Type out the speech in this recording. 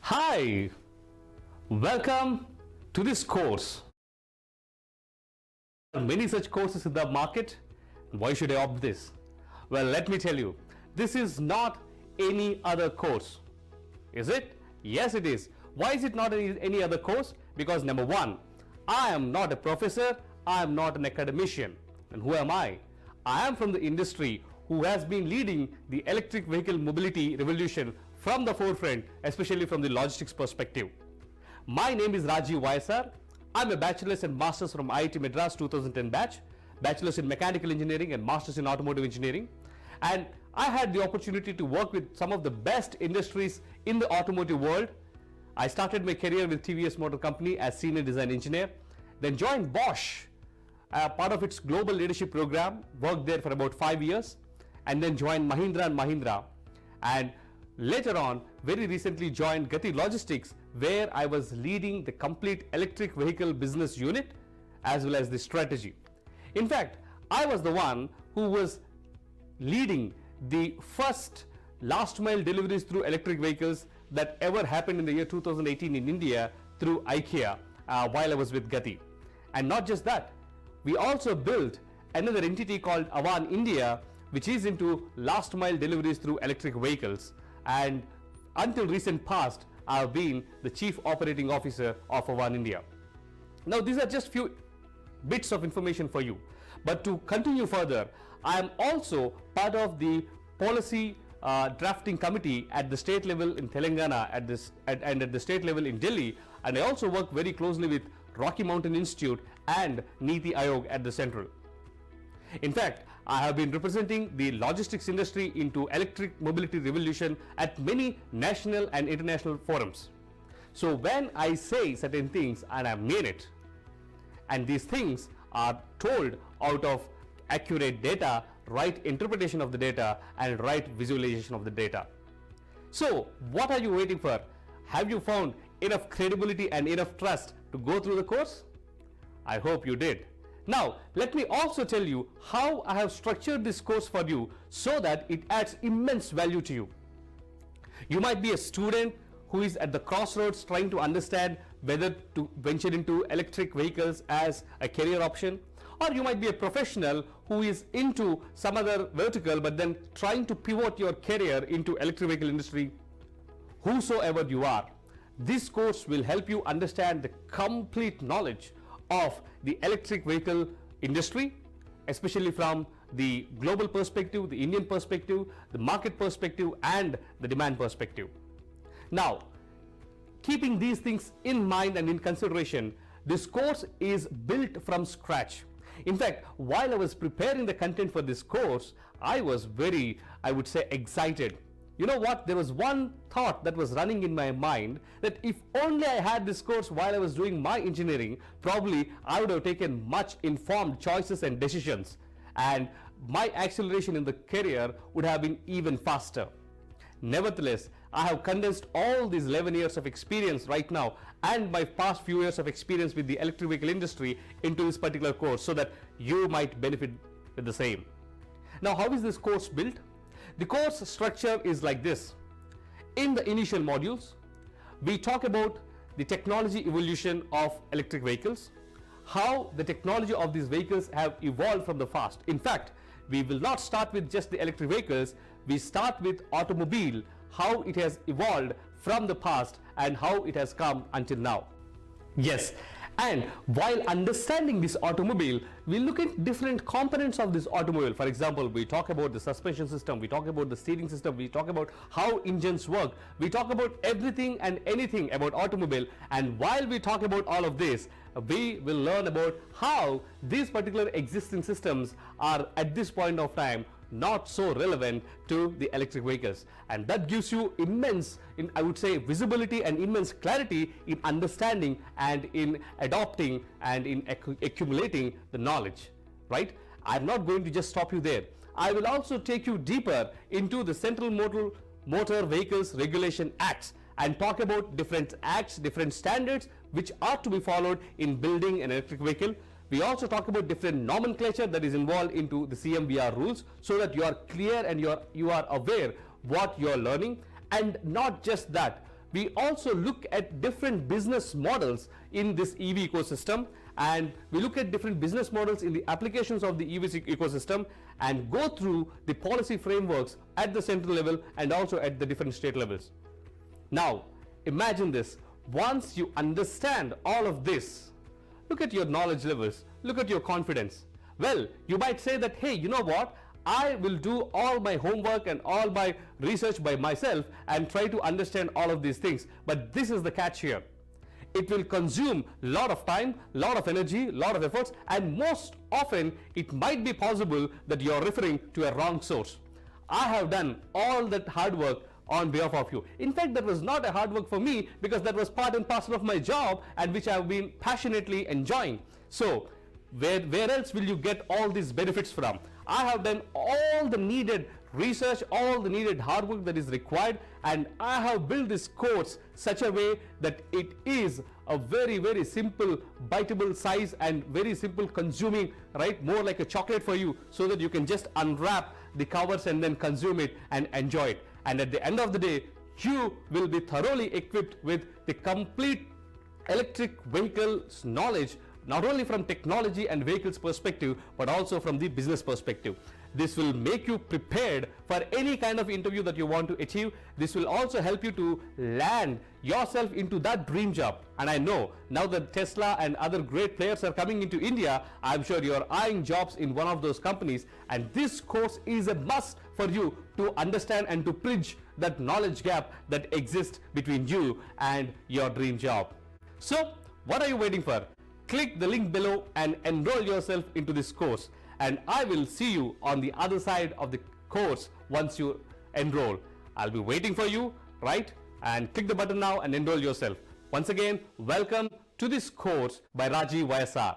Hi, welcome to this course. There are many such courses in the market. Why should I opt this? Well, let me tell you, this is not any other course. Is it? Yes, it is. Why is it not any other course? Because number one, I am not a professor, I am not an academician. And who am I? I am from the industry who has been leading the electric vehicle mobility revolution from the forefront, especially from the logistics perspective. My name is Rajeev YSR. I'm a bachelor's and master's from IIT Madras 2010 batch, bachelor's in mechanical engineering and master's in automotive engineering. And I had the opportunity to work with some of the best industries in the automotive world. I started my career with TVS Motor Company as senior design engineer, then joined Bosch, part of its global leadership program, worked there for about 5 years, and then joined Mahindra & Mahindra, and later on very recently joined Gati Logistics, where I was leading the complete electric vehicle business unit as well as the strategy. In fact, I was the one who was leading the first last mile deliveries through electric vehicles that ever happened in the year 2018 in India through IKEA while I was with Gati. And not just that, we also built another entity called Avan India, which is into last mile deliveries through electric vehicles. And until recent past, I have been the Chief Operating Officer of Avan India. Now, these are just few bits of information for you. But to continue further, I am also part of the policy drafting committee at the state level in Telangana and at the state level in Delhi. And I also work very closely with Rocky Mountain Institute and Niti Aayog at the central. In fact, I have been representing the logistics industry into electric mobility revolution at many national and international forums. So when I say certain things, and I mean it, and these things are told out of accurate data, right interpretation of the data, and right visualization of the data. So what are you waiting for? Have you found enough credibility and enough trust to go through the course? I hope you did. Now, let me also tell you how I have structured this course for you so that it adds immense value to you. You might be a student who is at the crossroads trying to understand whether to venture into electric vehicles as a career option, or you might be a professional who is into some other vertical but then trying to pivot your career into electric vehicle industry. Whosoever you are, this course will help you understand the complete knowledge of the electric vehicle industry, especially from the global perspective, the Indian perspective, the market perspective, and the demand perspective. Now, keeping these things in mind and in consideration, this course is built from scratch. In fact, while I was preparing the content for this course, I was very, I would say, excited. You know what? There was one thought that was running in my mind, that if only I had this course while I was doing my engineering, probably I would have taken much informed choices and decisions, and my acceleration in the career would have been even faster. Nevertheless, I have condensed all these 11 years of experience right now and my past few years of experience with the electric vehicle industry into this particular course so that you might benefit with the same. Now, how is this course built? The course structure is like this. In the initial modules, we talk about the technology evolution of electric vehicles, how the technology of these vehicles have evolved from the past. In fact, we will not start with just the electric vehicles, we start with automobile, how it has evolved from the past and how it has come until now. Yes, and while understanding this automobile, we look at different components of this automobile. For example, we talk about the suspension system, we talk about the steering system, we talk about how engines work, we talk about everything and anything about automobile. And while we talk about all of this, we will learn about how these particular existing systems are at this point of time not so relevant to the electric vehicles, and that gives you immense, I would say, visibility and immense clarity in understanding and in adopting and in accumulating the knowledge, right? I'm not going to just stop you there. I will also take you deeper into the Central Motor Vehicles Regulation Acts and talk about different acts, different standards which are to be followed in building an electric vehicle. We also talk about different nomenclature that is involved into the CMVR rules so that you are clear and you are aware what you are learning. And not just that, we also look at different business models in this EV ecosystem, and we look at different business models in the applications of the EV ecosystem and go through the policy frameworks at the central level and also at the different state levels. Now, imagine this. Once you understand all of this, look at your knowledge levels, look at your confidence. Well, you might say that, hey, you know what? I will do all my homework and all my research by myself and try to understand all of these things. But this is the catch here. It will consume a lot of time, lot of energy, lot of efforts, and most often it might be possible that you're referring to a wrong source. I have done all that hard work on behalf of you. In fact, that was not a hard work for me because that was part and parcel of my job and which I have been passionately enjoying. So, where else will you get all these benefits from? I have done all the needed research, all the needed hard work that is required, and I have built this course such a way that it is a very, very simple biteable size and very simple consuming, right? More like a chocolate for you, so that you can just unwrap the covers and then consume it and enjoy it. And at the end of the day, you will be thoroughly equipped with the complete electric vehicles knowledge, not only from technology and vehicles perspective, but also from the business perspective. This will make you prepared for any kind of interview that you want to achieve. This will also help you to land yourself into that dream job. And I know now that Tesla and other great players are coming into India, I'm sure you're eyeing jobs in one of those companies. And this course is a must for you to understand and to bridge that knowledge gap that exists between you and your dream job. So, what are you waiting for? Click the link below and enroll yourself into this course, and I will see you on the other side of the course once you enroll. I'll be waiting for you, right? And click the button now and enroll yourself. Once again, welcome to this course by Rajeev YSR.